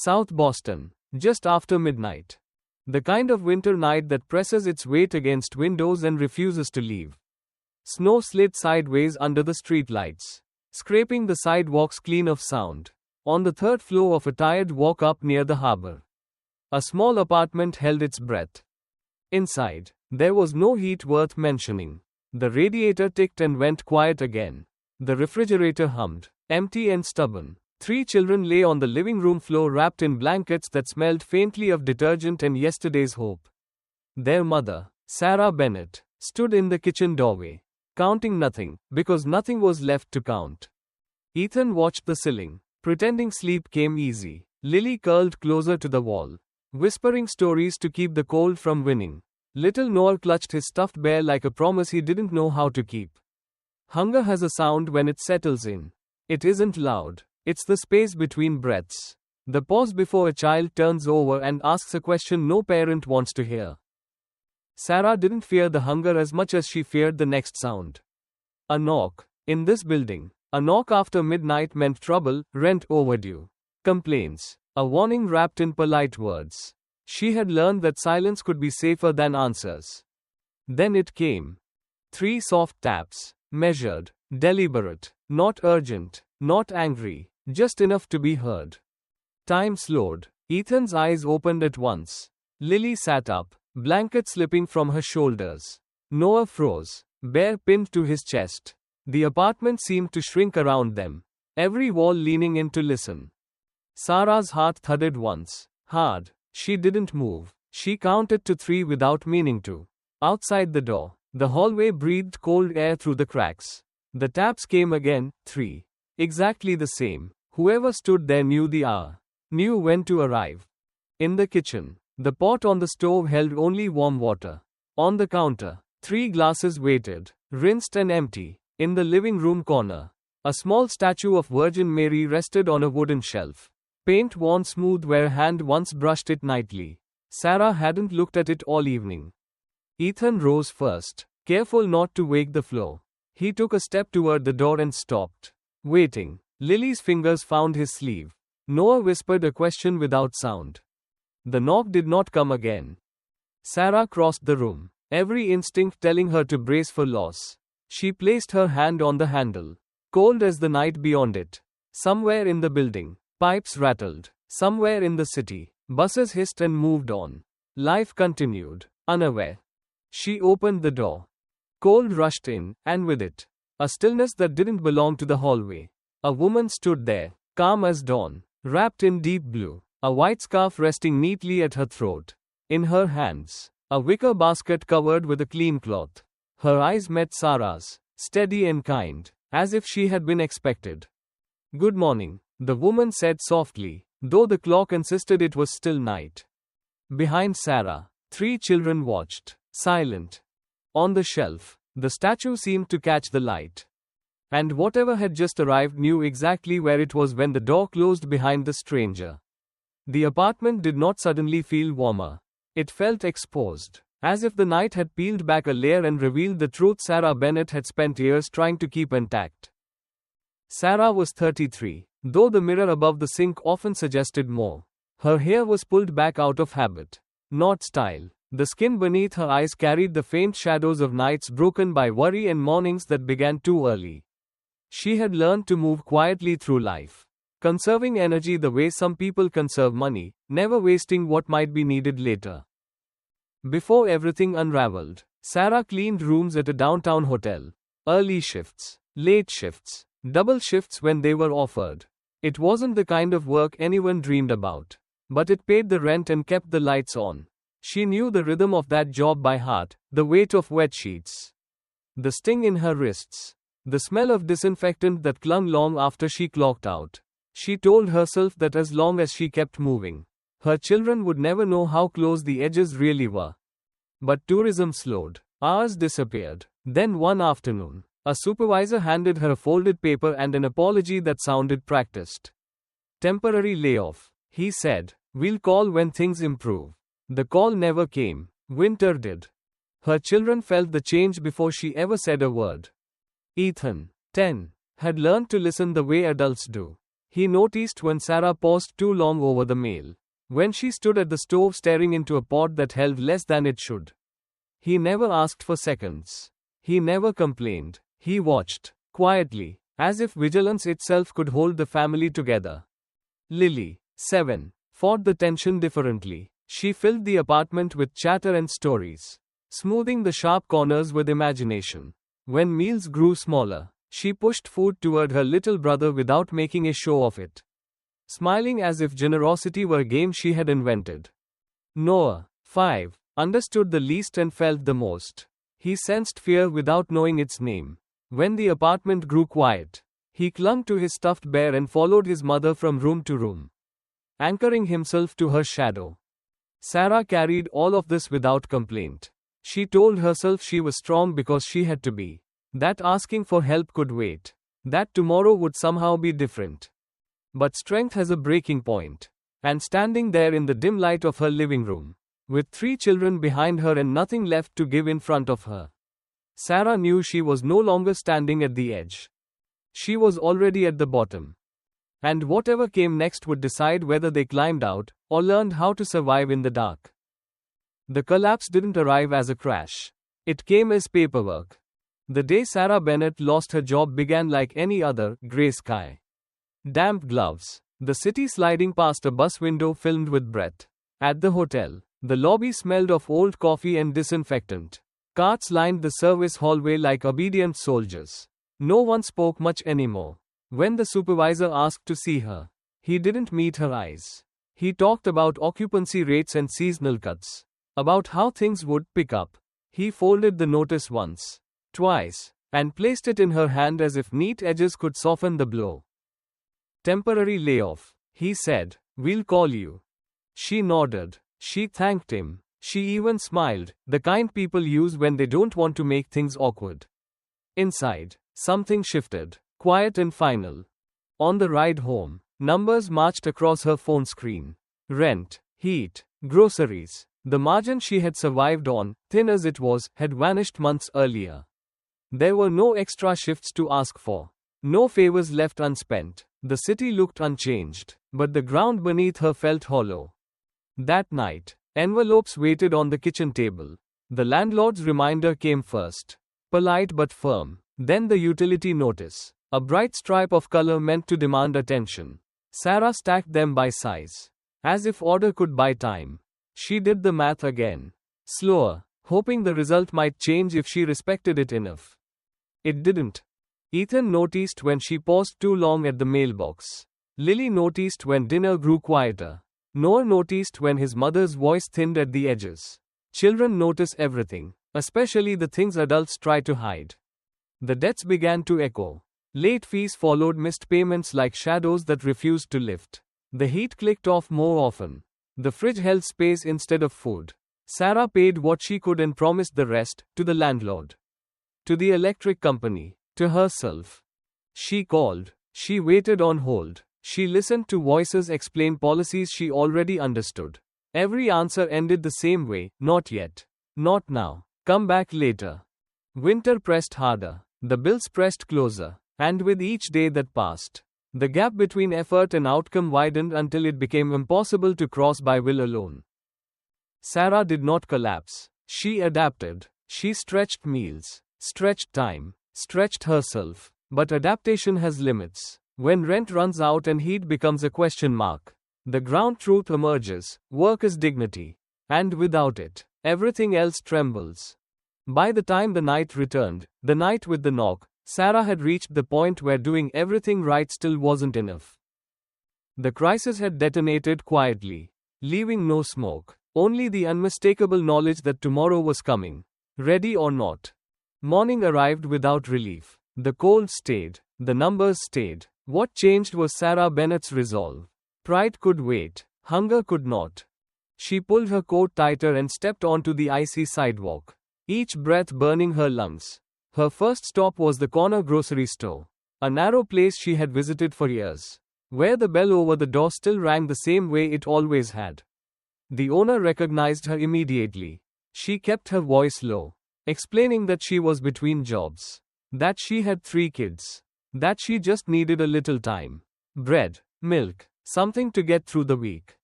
South Boston, just after midnight. The kind of winter night that presses its weight against windows and refuses to leave. Snow slid sideways under the streetlights, scraping the sidewalks clean of sound. On the third floor of a tired walk up near the harbor, a small apartment held its breath. Inside, there was no heat worth mentioning. The radiator ticked and went quiet again. The refrigerator hummed, empty and stubborn. 3 children lay on the living room floor wrapped in blankets that smelled faintly of detergent and yesterday's hope. Their mother, Sarah Bennett, stood in the kitchen doorway, counting nothing, because nothing was left to count. Ethan watched the ceiling, pretending sleep came easy. Lily curled closer to the wall, whispering stories to keep the cold from winning. Little Noah clutched his stuffed bear like a promise he didn't know how to keep. Hunger has a sound when it settles in. It isn't loud. It's the space between breaths. The pause before a child turns over and asks a question no parent wants to hear. Sarah didn't fear the hunger as much as she feared the next sound. A knock. In this building, a knock after midnight meant trouble, rent overdue. Complaints. A warning wrapped in polite words. She had learned that silence could be safer than answers. Then it came. 3 soft taps. Measured. Deliberate. Not urgent. Not angry. Just enough to be heard. Time slowed. Ethan's eyes opened at once. Lily sat up, blanket slipping from her shoulders. Noah froze, bear pinned to his chest. The apartment seemed to shrink around them, every wall leaning in to listen. Sarah's heart thudded once, hard. She didn't move. She counted to 3 without meaning to. Outside the door, the hallway breathed cold air through the cracks. The taps came again, 3. Exactly the same. Whoever stood there knew the hour, knew when to arrive. In the kitchen, the pot on the stove held only warm water. On the counter, 3 glasses waited, rinsed and empty. In the living room corner, a small statue of Virgin Mary rested on a wooden shelf. Paint worn smooth where a hand once brushed it nightly. Sarah hadn't looked at it all evening. Ethan rose first, careful not to wake the floor. He took a step toward the door and stopped, waiting. Lily's fingers found his sleeve. Noah whispered a question without sound. The knock did not come again. Sarah crossed the room, every instinct telling her to brace for loss. She placed her hand on the handle, cold as the night beyond it. Somewhere in the building, pipes rattled. Somewhere in the city, buses hissed and moved on. Life continued, unaware. She opened the door. Cold rushed in, and with it, a stillness that didn't belong to the hallway. A woman stood there, calm as dawn, wrapped in deep blue, a white scarf resting neatly at her throat. In her hands, a wicker basket covered with a clean cloth. Her eyes met Sarah's, steady and kind, as if she had been expected. "Good morning," the woman said softly, though the clock insisted it was still night. Behind Sarah, 3 children watched, silent. On the shelf, the statue seemed to catch the light. And whatever had just arrived knew exactly where it was when the door closed behind the stranger. The apartment did not suddenly feel warmer. It felt exposed, as if the night had peeled back a layer and revealed the truth Sarah Bennett had spent years trying to keep intact. Sarah was 33, though the mirror above the sink often suggested more. Her hair was pulled back out of habit, not style. The skin beneath her eyes carried the faint shadows of nights broken by worry and mornings that began too early. She had learned to move quietly through life, conserving energy the way some people conserve money, never wasting what might be needed later. Before everything unraveled, Sarah cleaned rooms at a downtown hotel. Early shifts, late shifts, double shifts when they were offered. It wasn't the kind of work anyone dreamed about, but it paid the rent and kept the lights on. She knew the rhythm of that job by heart, the weight of wet sheets, the sting in her wrists, the smell of disinfectant that clung long after she clocked out. She told herself that as long as she kept moving, her children would never know how close the edges really were. But tourism slowed. Hours disappeared. Then one afternoon, a supervisor handed her a folded paper and an apology that sounded practiced. "Temporary layoff," he said. "We'll call when things improve." The call never came. Winter did. Her children felt the change before she ever said a word. Ethan, 10, had learned to listen the way adults do. He noticed when Sarah paused too long over the mail. When she stood at the stove staring into a pot that held less than it should. He never asked for seconds. He never complained. He watched, quietly, as if vigilance itself could hold the family together. Lily, 7, fought the tension differently. She filled the apartment with chatter and stories, smoothing the sharp corners with imagination. When meals grew smaller, she pushed food toward her little brother without making a show of it, smiling as if generosity were a game she had invented. Noah, 5, understood the least and felt the most. He sensed fear without knowing its name. When the apartment grew quiet, he clung to his stuffed bear and followed his mother from room to room, anchoring himself to her shadow. Sarah carried all of this without complaint. She told herself she was strong because she had to be, that asking for help could wait, that tomorrow would somehow be different. But strength has a breaking point. And standing there in the dim light of her living room, with 3 children behind her and nothing left to give in front of her, Sarah knew she was no longer standing at the edge. She was already at the bottom. And whatever came next would decide whether they climbed out, or learned how to survive in the dark. The collapse didn't arrive as a crash. It came as paperwork. The day Sarah Bennett lost her job began like any other, gray sky. Damp gloves. The city sliding past a bus window filmed with breath. At the hotel, the lobby smelled of old coffee and disinfectant. Carts lined the service hallway like obedient soldiers. No one spoke much anymore. When the supervisor asked to see her, he didn't meet her eyes. He talked about occupancy rates and seasonal cuts, about how things would pick up. He folded the notice once, twice, and placed it in her hand as if neat edges could soften the blow. Temporary layoff, he said. We'll call you. She nodded. She thanked him. She even smiled, the kind people use when they don't want to make things awkward. Inside, something shifted, quiet and final. On the ride home, numbers marched across her phone screen. Rent, heat, groceries. The margin she had survived on, thin as it was, had vanished months earlier. There were no extra shifts to ask for. No favors left unspent. The city looked unchanged, but the ground beneath her felt hollow. That night, envelopes waited on the kitchen table. The landlord's reminder came first. Polite but firm. Then the utility notice. A bright stripe of color meant to demand attention. Sarah stacked them by size, as if order could buy time. She did the math again, slower, hoping the result might change if she respected it enough. It didn't. Ethan noticed when she paused too long at the mailbox. Lily noticed when dinner grew quieter. Noah noticed when his mother's voice thinned at the edges. Children notice everything, especially the things adults try to hide. The debts began to echo. Late fees followed missed payments like shadows that refused to lift. The heat clicked off more often. The fridge held space instead of food. Sarah paid what she could and promised the rest, to the landlord, to the electric company, to herself. She called. She waited on hold. She listened to voices explain policies she already understood. Every answer ended the same way, not yet. Not now. Come back later. Winter pressed harder. The bills pressed closer. And with each day that passed, the gap between effort and outcome widened until it became impossible to cross by will alone. Sarah did not collapse. She adapted. She stretched meals, stretched time, stretched herself. But adaptation has limits. When rent runs out and heat becomes a question mark, the ground truth emerges: work is dignity. And without it, everything else trembles. By the time the night returned, the night with the knock, Sarah had reached the point where doing everything right still wasn't enough. The crisis had detonated quietly, leaving no smoke, only the unmistakable knowledge that tomorrow was coming, ready or not. Morning arrived without relief. The cold stayed, the numbers stayed. What changed was Sarah Bennett's resolve. Pride could wait, hunger could not. She pulled her coat tighter and stepped onto the icy sidewalk, each breath burning her lungs. Her first stop was the corner grocery store, a narrow place she had visited for years, where the bell over the door still rang the same way it always had. The owner recognized her immediately. She kept her voice low, explaining that she was between jobs, that she had 3 kids, that she just needed a little time. Bread, milk, something to get through the week.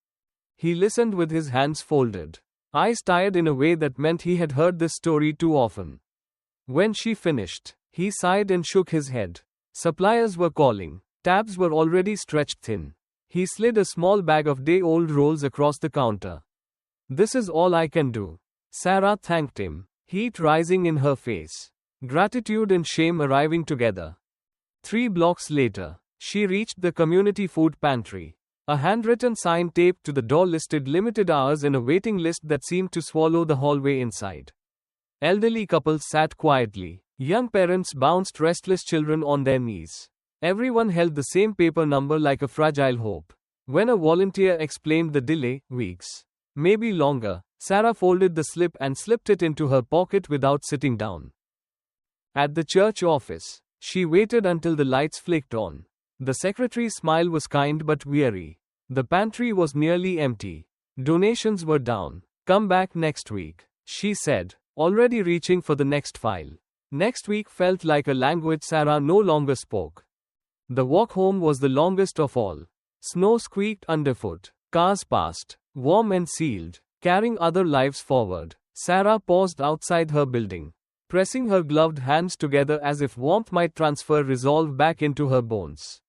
He listened with his hands folded, eyes tired in a way that meant he had heard this story too often. When she finished, he sighed and shook his head. Suppliers were calling. Tabs were already stretched thin. He slid a small bag of day-old rolls across the counter. "This is all I can do." Sarah thanked him, heat rising in her face. Gratitude and shame arriving together. 3 blocks later, she reached the community food pantry. A handwritten sign taped to the door listed limited hours in a waiting list that seemed to swallow the hallway inside. Elderly couples sat quietly. Young parents bounced restless children on their knees. Everyone held the same paper number like a fragile hope. When a volunteer explained the delay, weeks, maybe longer, Sarah folded the slip and slipped it into her pocket without sitting down. At the church office, she waited until the lights flicked on. The secretary's smile was kind but weary. The pantry was nearly empty. Donations were down. "Come back next week," she said, already reaching for the next file. Next week felt like a language Sarah no longer spoke. The walk home was the longest of all. Snow squeaked underfoot. Cars passed, warm and sealed, carrying other lives forward. Sarah paused outside her building, pressing her gloved hands together as if warmth might transfer resolve back into her bones.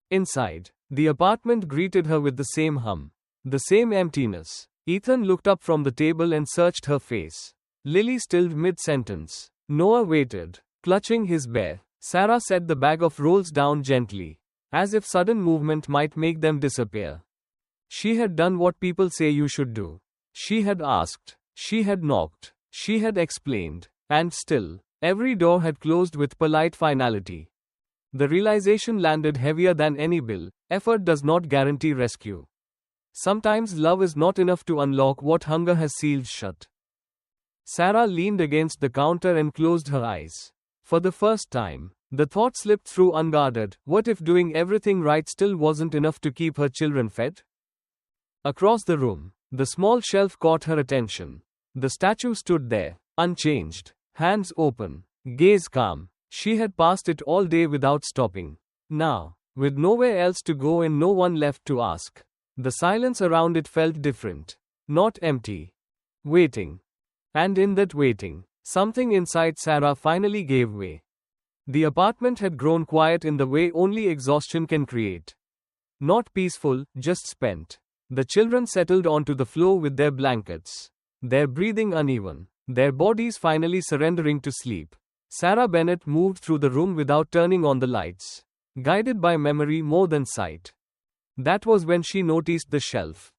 Inside, the apartment greeted her with the same hum, the same emptiness. Ethan looked up from the table and searched her face. Lily stilled mid-sentence. Noah waited, clutching his bear. Sarah set the bag of rolls down gently, as if sudden movement might make them disappear. She had done what people say you should do. She had asked, she had knocked, she had explained, and still, every door had closed with polite finality. The realization landed heavier than any bill. Effort does not guarantee rescue. Sometimes love is not enough to unlock what hunger has sealed shut. Sarah leaned against the counter and closed her eyes. For the first time, the thought slipped through unguarded. What if doing everything right still wasn't enough to keep her children fed? Across the room, the small shelf caught her attention. The statue stood there, unchanged, hands open, gaze calm. She had passed it all day without stopping. Now, with nowhere else to go and no one left to ask, the silence around it felt different. Not empty. Waiting. And in that waiting, something inside Sarah finally gave way. The apartment had grown quiet in the way only exhaustion can create. Not peaceful, just spent. The children settled onto the floor with their blankets, their breathing uneven, their bodies finally surrendering to sleep. Sarah Bennett moved through the room without turning on the lights, guided by memory more than sight. That was when she noticed the shelf.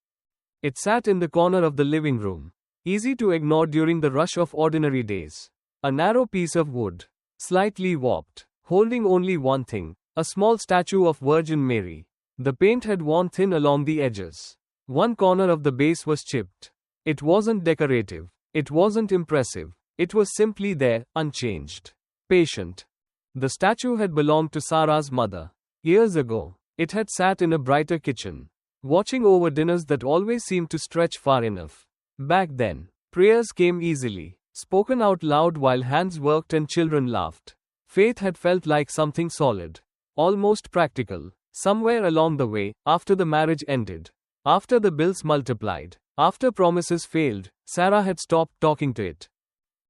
It sat in the corner of the living room, easy to ignore during the rush of ordinary days. A narrow piece of wood, slightly warped, holding only one thing, a small statue of Virgin Mary. The paint had worn thin along the edges. One corner of the base was chipped. It wasn't decorative. It wasn't impressive. It was simply there, unchanged. Patient. The statue had belonged to Sarah's mother. Years ago, it had sat in a brighter kitchen, watching over dinners that always seemed to stretch far enough. Back then, prayers came easily, spoken out loud while hands worked and children laughed. Faith had felt like something solid, almost practical. Somewhere along the way, after the marriage ended, after the bills multiplied, after promises failed, Sarah had stopped talking to it.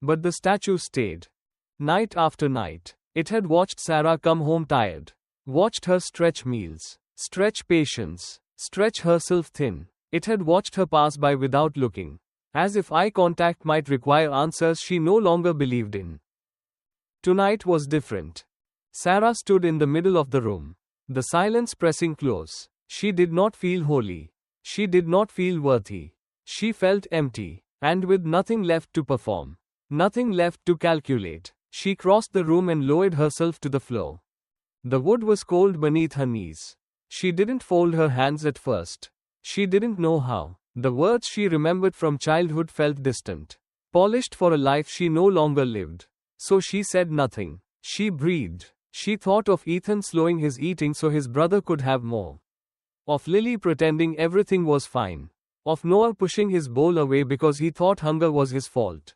But the statue stayed. Night after night, it had watched Sarah come home tired, watched her stretch meals, stretch patience, stretch herself thin. It had watched her pass by without looking, as if eye contact might require answers she no longer believed in. Tonight was different. Sarah stood in the middle of the room, the silence pressing close. She did not feel holy. She did not feel worthy. She felt empty, and with nothing left to perform, nothing left to calculate. She crossed the room and lowered herself to the floor. The wood was cold beneath her knees. She didn't fold her hands at first. She didn't know how. The words she remembered from childhood felt distant, polished for a life she no longer lived. So she said nothing. She breathed. She thought of Ethan slowing his eating so his brother could have more. Of Lily pretending everything was fine. Of Noah pushing his bowl away because he thought hunger was his fault.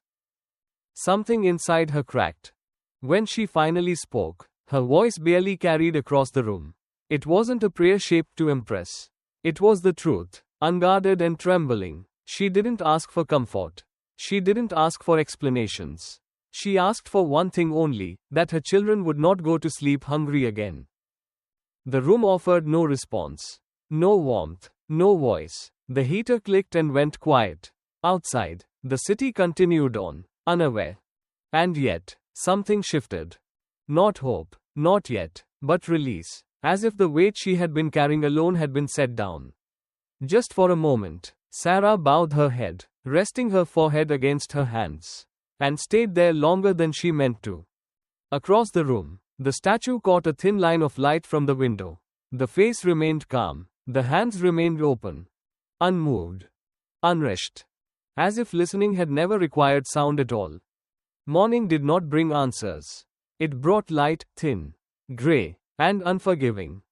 Something inside her cracked. When she finally spoke, her voice barely carried across the room. It wasn't a prayer shaped to impress. It was the truth, unguarded and trembling. She didn't ask for comfort. She didn't ask for explanations. She asked for one thing only, that her children would not go to sleep hungry again. The room offered no response. No warmth, no voice. The heater clicked and went quiet. Outside, the city continued on, unaware. And yet, something shifted. Not hope, not yet, but release, as if the weight she had been carrying alone had been set down. Just for a moment, Sarah bowed her head, resting her forehead against her hands, and stayed there longer than she meant to. Across the room, the statue caught a thin line of light from the window. The face remained calm, the hands remained open, unmoved, unrushed, as if listening had never required sound at all. Morning did not bring answers. It brought light, thin, gray, and unforgiving.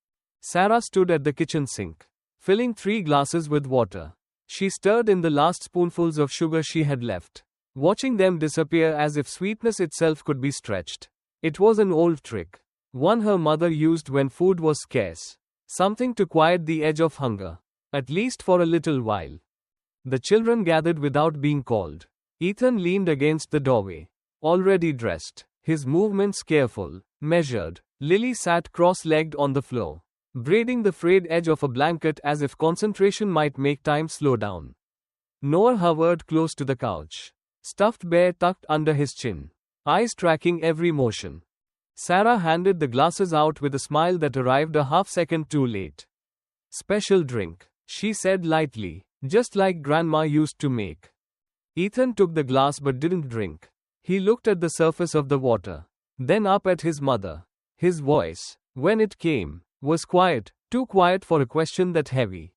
Sarah stood at the kitchen sink, filling 3 glasses with water. She stirred in the last spoonfuls of sugar she had left, watching them disappear as if sweetness itself could be stretched. It was an old trick, one her mother used when food was scarce, something to quiet the edge of hunger, at least for a little while. The children gathered without being called. Ethan leaned against the doorway, already dressed, his movements careful, measured. Lily sat cross-legged on the floor, braiding the frayed edge of a blanket as if concentration might make time slow down. Noah hovered close to the couch, stuffed bear tucked under his chin, eyes tracking every motion. Sarah handed the glasses out with a smile that arrived a half-second too late. "Special drink," she said lightly, "just like Grandma used to make." Ethan took the glass but didn't drink. He looked at the surface of the water, then up at his mother. His voice, when it came, was quiet, too quiet for a question that heavy.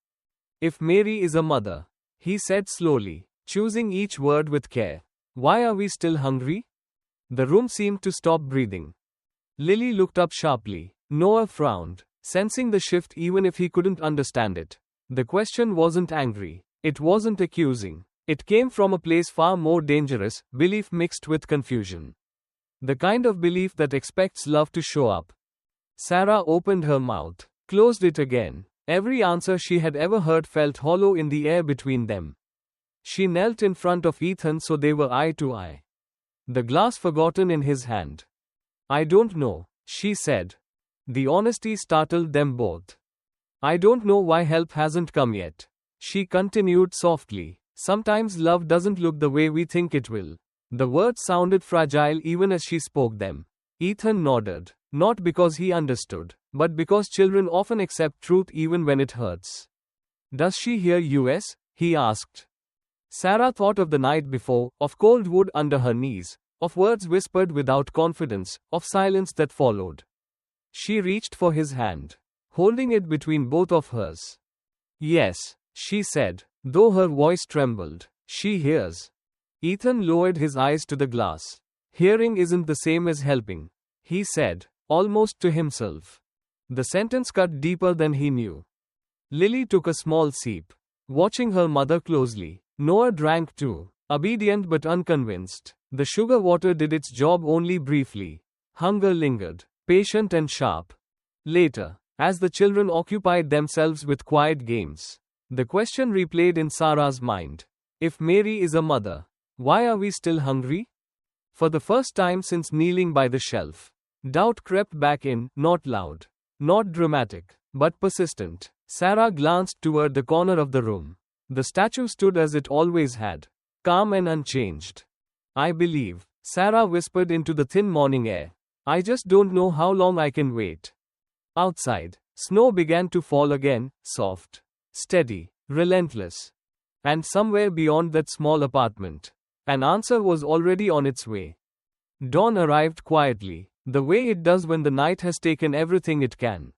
"If Mary is a mother," he said slowly, choosing each word with care, "why are we still hungry?" The room seemed to stop breathing. Lily looked up sharply. Noah frowned, sensing the shift even if he couldn't understand it. The question wasn't angry. It wasn't accusing. It came from a place far more dangerous, belief mixed with confusion. The kind of belief that expects love to show up. Sarah opened her mouth, closed it again. Every answer she had ever heard felt hollow in the air between them. She knelt in front of Ethan so they were eye to eye. The glass forgotten in his hand. "I don't know," she said. The honesty startled them both. "I don't know why help hasn't come yet," she continued softly. "Sometimes love doesn't look the way we think it will." The words sounded fragile even as she spoke them. Ethan nodded, not because he understood, but because children often accept truth even when it hurts. "Does she hear us?" he asked. Sarah thought of the night before, of cold wood under her knees, of words whispered without confidence, of silence that followed. She reached for his hand, holding it between both of hers. "Yes," she said, though her voice trembled. "She hears." Ethan lowered his eyes to the glass. "Hearing isn't the same as helping," he said, almost to himself. The sentence cut deeper than he knew. Lily took a small sip, watching her mother closely. Noah drank too, obedient but unconvinced. The sugar water did its job only briefly. Hunger lingered, patient and sharp. Later, as the children occupied themselves with quiet games, the question replayed in Sarah's mind. If Mary is a mother, why are we still hungry? For the first time since kneeling by the shelf, doubt crept back in, not loud, not dramatic, but persistent. Sarah glanced toward the corner of the room. The statue stood as it always had, calm and unchanged. "I believe," Sarah whispered into the thin morning air. "I just don't know how long I can wait." Outside, snow began to fall again, soft, steady, relentless. And somewhere beyond that small apartment, an answer was already on its way. Dawn arrived quietly, the way it does when the night has taken everything it can.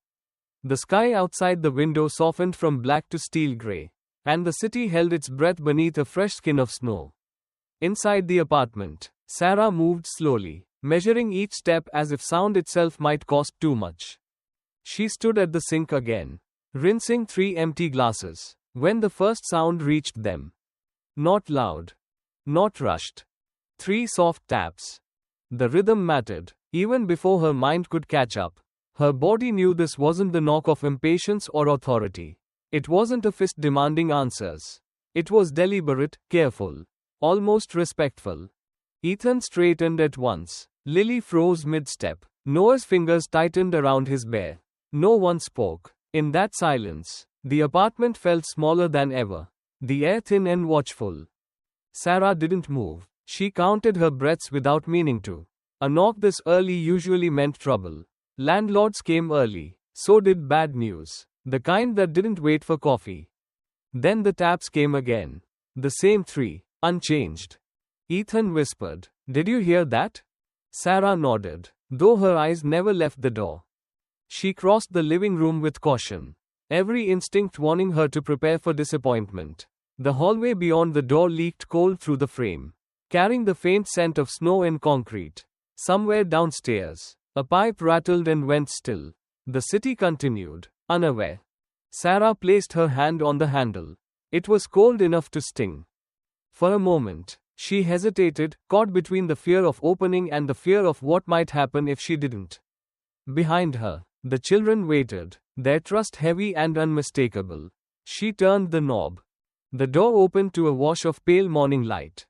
The sky outside the window softened from black to steel gray, and the city held its breath beneath a fresh skin of snow. Inside the apartment, Sarah moved slowly, measuring each step as if sound itself might cost too much. She stood at the sink again, rinsing 3 empty glasses, when the first sound reached them. Not loud, not rushed. 3 soft taps. The rhythm mattered, even before her mind could catch up. Her body knew this wasn't the knock of impatience or authority. It wasn't a fist demanding answers. It was deliberate, careful, almost respectful. Ethan straightened at once. Lily froze mid-step. Noah's fingers tightened around his bear. No one spoke. In that silence, the apartment felt smaller than ever. The air thin and watchful. Sarah didn't move. She counted her breaths without meaning to. A knock this early usually meant trouble. Landlords came early. So did bad news. The kind that didn't wait for coffee. Then the taps came again. The same three, unchanged. Ethan whispered, "Did you hear that?" Sarah nodded, though her eyes never left the door. She crossed the living room with caution, every instinct warning her to prepare for disappointment. The hallway beyond the door leaked cold through the frame, carrying the faint scent of snow and concrete. Somewhere downstairs, a pipe rattled and went still. The city continued, unaware. Sarah placed her hand on the handle. It was cold enough to sting. For a moment, she hesitated, caught between the fear of opening and the fear of what might happen if she didn't. Behind her, the children waited, their trust heavy and unmistakable. She turned the knob. The door opened to a wash of pale morning light.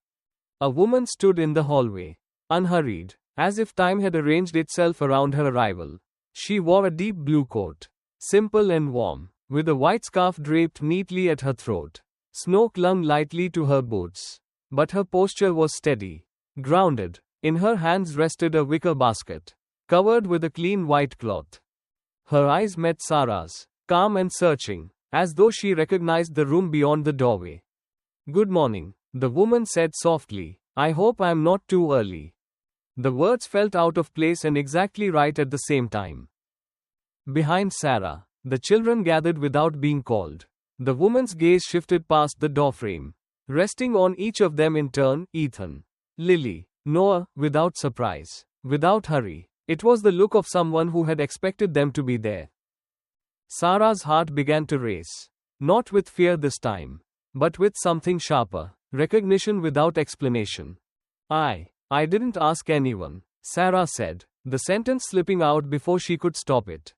A woman stood in the hallway, unhurried, as if time had arranged itself around her arrival. She wore a deep blue coat, simple and warm, with a white scarf draped neatly at her throat. Snow clung lightly to her boots, but her posture was steady, grounded. In her hands rested a wicker basket, covered with a clean white cloth. Her eyes met Sarah's, calm and searching, as though she recognized the room beyond the doorway. "Good morning," the woman said softly. "I hope I'm not too early." The words felt out of place and exactly right at the same time. Behind Sarah, the children gathered without being called. The woman's gaze shifted past the doorframe, resting on each of them in turn, Ethan, Lily, Noah, without surprise, without hurry. It was the look of someone who had expected them to be there. Sarah's heart began to race, not with fear this time, but with something sharper, recognition without explanation. I didn't ask anyone," Sarah said, the sentence slipping out before she could stop it.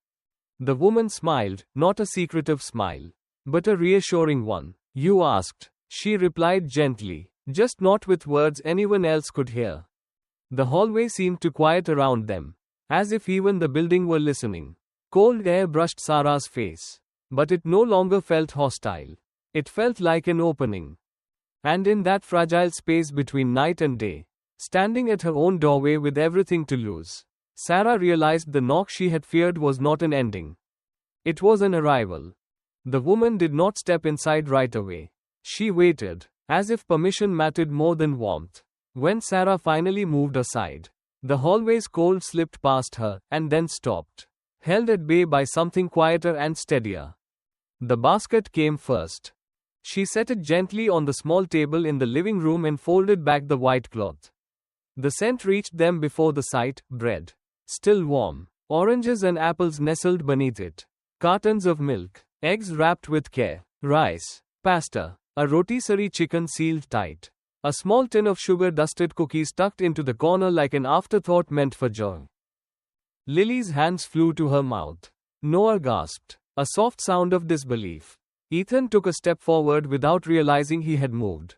The woman smiled, not a secretive smile, but a reassuring one. "You asked," she replied gently, just not with words anyone else could hear. The hallway seemed to quiet around them, as if even the building were listening. Cold air brushed Sarah's face, but it no longer felt hostile. It felt like an opening. And in that fragile space between night and day, standing at her own doorway with everything to lose, Sarah realized the knock she had feared was not an ending. It was an arrival. The woman did not step inside right away. She waited, as if permission mattered more than warmth. When Sarah finally moved aside, the hallway's cold slipped past her, and then stopped, held at bay by something quieter and steadier. The basket came first. She set it gently on the small table in the living room and folded back the white cloth. The scent reached them before the sight: bread, still warm, oranges and apples nestled beneath it, cartons of milk, eggs wrapped with care, rice, pasta, a rotisserie chicken sealed tight, a small tin of sugar-dusted cookies tucked into the corner like an afterthought meant for joy. Lily's hands flew to her mouth. Noah gasped, a soft sound of disbelief. Ethan took a step forward without realizing he had moved.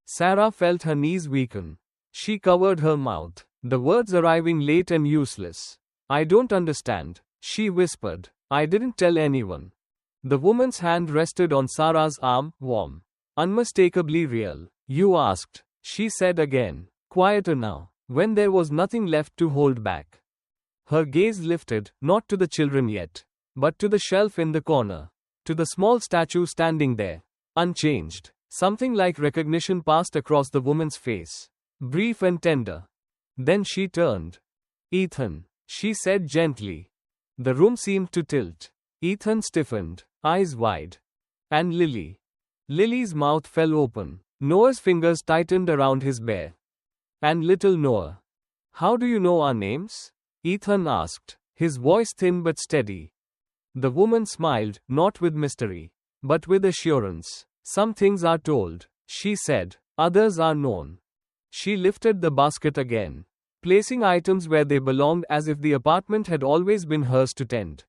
Sarah felt her knees weaken. She covered her mouth, the words arriving late and useless. "I don't understand," she whispered. "I didn't tell anyone." The woman's hand rested on Sarah's arm, warm, unmistakably real. "You asked," she said again, quieter now, when there was nothing left to hold back. Her gaze lifted, not to the children yet, but to the shelf in the corner, to the small statue standing there, unchanged. Something like recognition passed across the woman's face, brief and tender. Then she turned. "Ethan," she said gently. The room seemed to tilt. Ethan stiffened, eyes wide. "And Lily?" Lily's mouth fell open. Noah's fingers tightened around his bear. "And little Noah. How do you know our names?" Ethan asked, his voice thin but steady. The woman smiled, not with mystery, but with assurance. "Some things are told," she said, "others are known." She lifted the basket again. placing items where they belonged as if the apartment had always been hers to tend.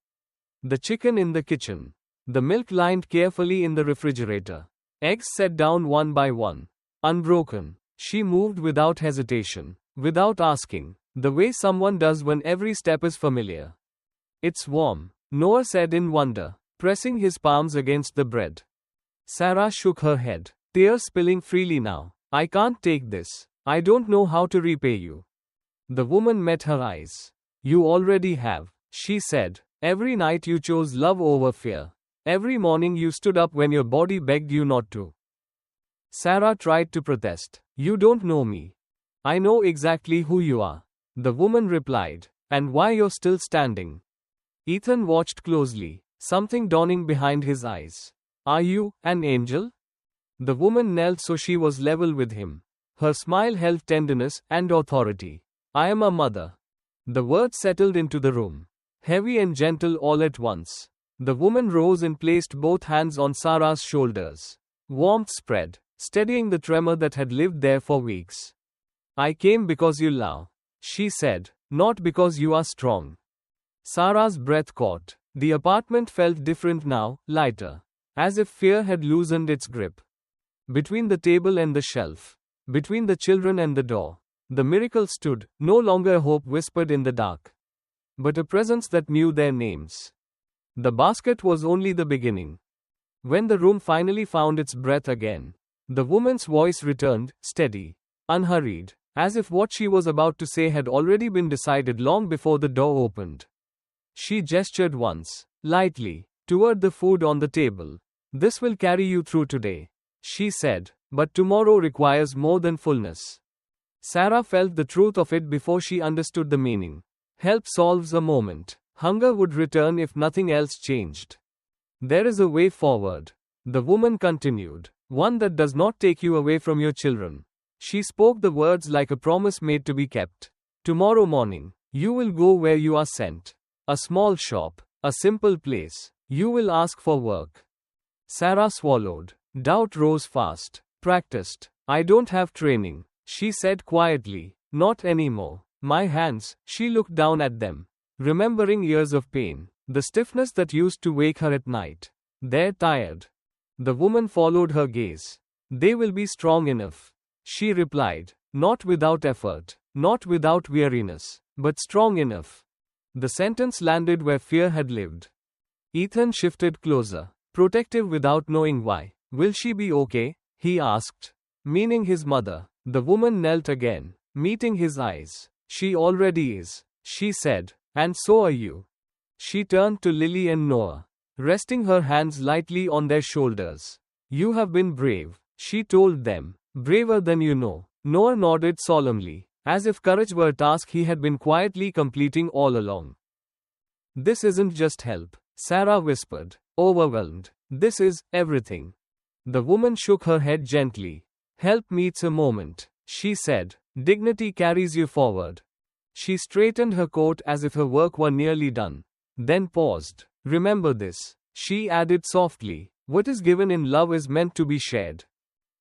The chicken in the kitchen. The milk lined carefully in the refrigerator. Eggs set down one by one. Unbroken. She moved without hesitation, without asking, the way someone does when every step is familiar. It's warm, Noah said in wonder, pressing his palms against the bread. Sarah shook her head, tears spilling freely now. I can't take this. I don't know how to repay you. The woman met her eyes. You already have, she said. Every night you chose love over fear. Every morning you stood up when your body begged you not to. Sarah tried to protest. You don't know me. I know exactly who you are. The woman replied. And why you're still standing. Ethan watched closely, something dawning behind his eyes. Are you an angel? The woman knelt so she was level with him. Her smile held tenderness and authority. I am a mother. The words settled into the room, heavy and gentle all at once. The woman rose and placed both hands on Sarah's shoulders. Warmth spread, steadying the tremor that had lived there for weeks. I came because you love, she said, not because you are strong. Sarah's breath caught. The apartment felt different now, lighter, as if fear had loosened its grip. Between the table and the shelf, between the children and the door, the miracle stood, no longer a hope whispered in the dark, but a presence that knew their names. The basket was only the beginning. When the room finally found its breath again, the woman's voice returned, steady, unhurried, as if what she was about to say had already been decided long before the door opened. She gestured once, lightly, toward the food on the table. This will carry you through today, she said, but tomorrow requires more than fullness. Sarah felt the truth of it before she understood the meaning. Help solves a moment. Hunger would return if nothing else changed. There is a way forward, the woman continued, one that does not take you away from your children. She spoke the words like a promise made to be kept. Tomorrow morning, you will go where you are sent. A small shop, a simple place. You will ask for work. Sarah swallowed. Doubt rose fast. Practiced. I don't have training, she said quietly. Not anymore. My hands, she looked down at them, remembering years of pain, the stiffness that used to wake her at night. They're tired. The woman followed her gaze. They will be strong enough, she replied, not without effort, not without weariness, but strong enough. The sentence landed where fear had lived. Ethan shifted closer, protective without knowing why. Will she be okay? He asked, meaning his mother. The woman knelt again, meeting his eyes. She already is, she said, and so are you. She turned to Lily and Noah, resting her hands lightly on their shoulders. You have been brave, she told them, braver than you know. Noah nodded solemnly, as if courage were a task he had been quietly completing all along. This isn't just help, Sarah whispered, overwhelmed. This is everything. The woman shook her head gently. Help meets a moment, she said. Dignity carries you forward. She straightened her coat as if her work were nearly done, then paused. Remember this, she added softly. What is given in love is meant to be shared.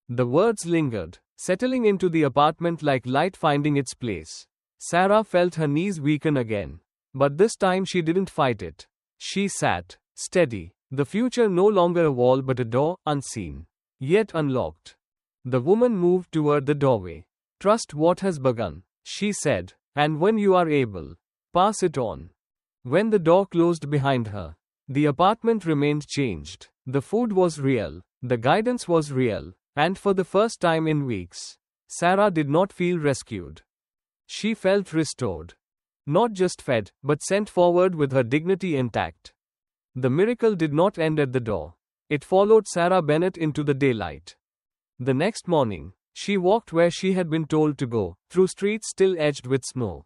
The words lingered, settling into the apartment like light finding its place. Sarah felt her knees weaken again. But this time she didn't fight it. She sat, steady. The future no longer a wall but a door, unseen, yet unlocked. The woman moved toward the doorway. Trust what has begun, she said, and when you are able, pass it on. When the door closed behind her, the apartment remained changed. The food was real, the guidance was real, and for the first time in weeks, Sarah did not feel rescued. She felt restored. Not just fed, but sent forward with her dignity intact. The miracle did not end at the door. It followed Sarah Bennett into the daylight. The next morning, she walked where she had been told to go, through streets still edged with snow.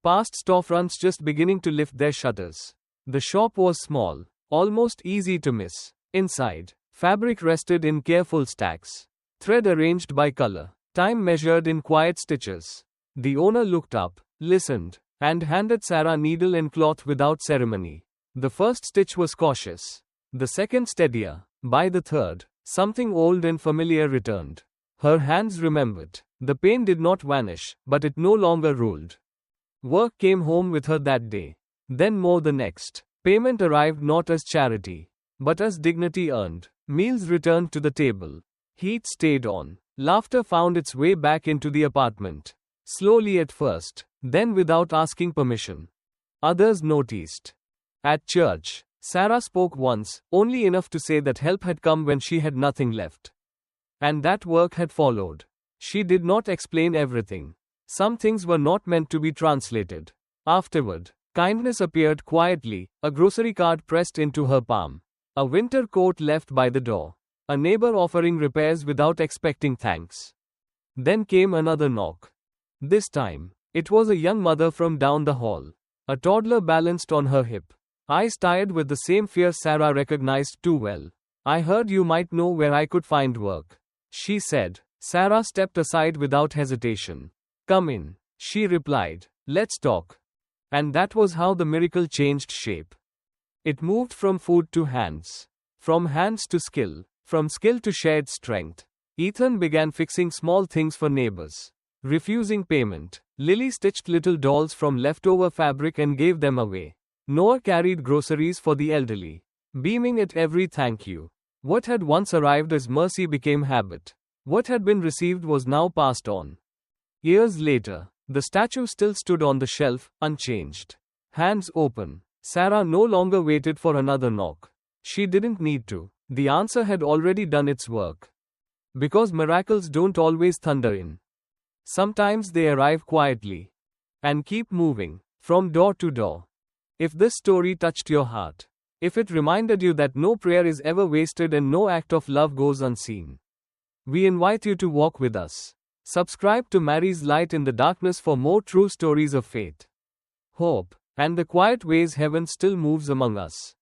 Past storefronts just beginning to lift their shutters. The shop was small, almost easy to miss. Inside, fabric rested in careful stacks. Thread arranged by color. Time measured in quiet stitches. The owner looked up, listened, and handed Sarah needle and cloth without ceremony. The first stitch was cautious. The second steadier. By the third, something old and familiar returned. Her hands remembered. The pain did not vanish, but it no longer ruled. Work came home with her that day. Then more the next. Payment arrived not as charity, but as dignity earned. Meals returned to the table. Heat stayed on. Laughter found its way back into the apartment. Slowly at first, then without asking permission. Others noticed. At church, Sarah spoke once, only enough to say that help had come when she had nothing left. And that work had followed. She did not explain everything. Some things were not meant to be translated. Afterward, kindness appeared quietly, a grocery card pressed into her palm. A winter coat left by the door. A neighbor offering repairs without expecting thanks. Then came another knock. This time, it was a young mother from down the hall. A toddler balanced on her hip. Eyes tired with the same fear Sarah recognized too well. I heard you might know where I could find work, she said. Sarah stepped aside without hesitation. Come in, she replied. Let's talk. And that was how the miracle changed shape. It moved from food to hands. From hands to skill. From skill to shared strength. Ethan began fixing small things for neighbors. Refusing payment. Lily stitched little dolls from leftover fabric and gave them away. Noah carried groceries for the elderly, beaming at every thank you. What had once arrived as mercy became habit. What had been received was now passed on. Years later, the statue still stood on the shelf, unchanged. Hands open. Sarah no longer waited for another knock. She didn't need to. The answer had already done its work. Because miracles don't always thunder in. Sometimes they arrive quietly. And keep moving, from door to door. If this story touched your heart, if it reminded you that no prayer is ever wasted and no act of love goes unseen, we invite you to walk with us. Subscribe to Mary's Light in the Darkness for more true stories of faith, hope, and the quiet ways heaven still moves among us.